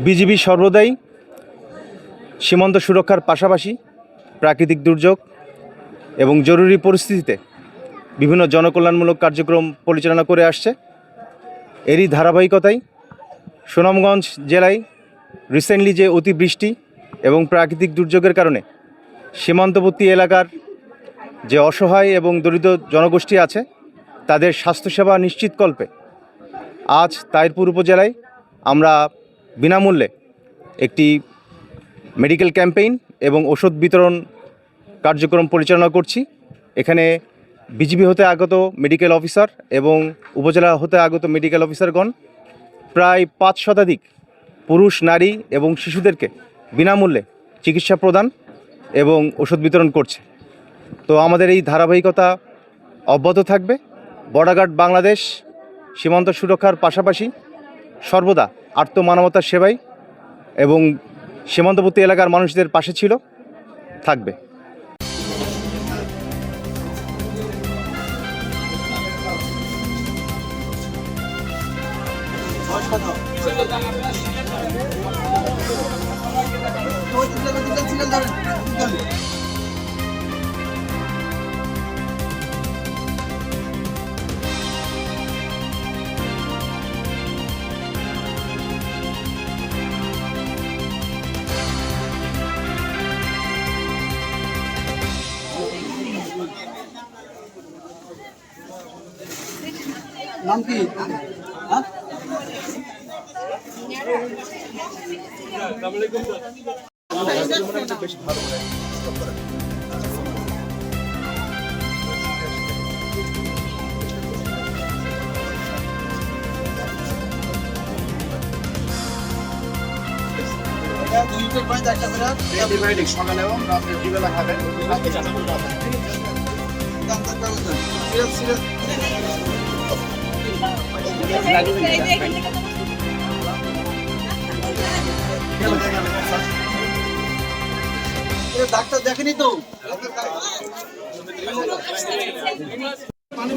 BGB সর্বদাই সীমান্ত সুরক্ষার পাশাপাশি প্রাকৃতিক দুর্যোগ এবং জরুরি পরিস্থিতিতে বিভিন্ন জনকল্যাণমূলক কার্যক্রম পরিচালনা করে আসছে। এরই ধারাবাহিকতায় সুনামগঞ্জ জেলায় রিসেন্টলি যে অতিবৃষ্টি এবং প্রাকৃতিক দুর্যোগের কারণে সীমান্তবর্তী এলাকার যে অসহায় এবং দরিদ্র জনগোষ্ঠী আছে তাদের স্বাস্থ্যসেবা নিশ্চিতকল্পে আজ তাহিরপুর উপজেলায় আমরা বিনামূল্যে একটি মেডিকেল ক্যাম্পেইন এবং ওষুধ বিতরণ কার্যক্রম পরিচালনা করছি। এখানে বিজিবি হতে আগত মেডিকেল অফিসার এবং উপজেলা হতে আগত মেডিকেল অফিসারগণ প্রায় 5 শতাধিক পুরুষ, নারী এবং শিশুদেরকে বিনামূল্যে চিকিৎসা প্রদান এবং ওষুধ বিতরণ করছে। তো আমাদের এই ধারাবাহিকতা অব্যাহত থাকবে। বর্ডার গার্ড বাংলাদেশ সীমান্ত সুরক্ষার পাশাপাশি সর্বদা আর্তমানবতার সেবায় এবং সীমান্তবর্তী এলাকার মানুষদের পাশে ছিল, থাকবে। নাম কি? সকালে এবং রাত্রে দুবেলা খাবেন। ডাক্তার দেখেনি তো পানি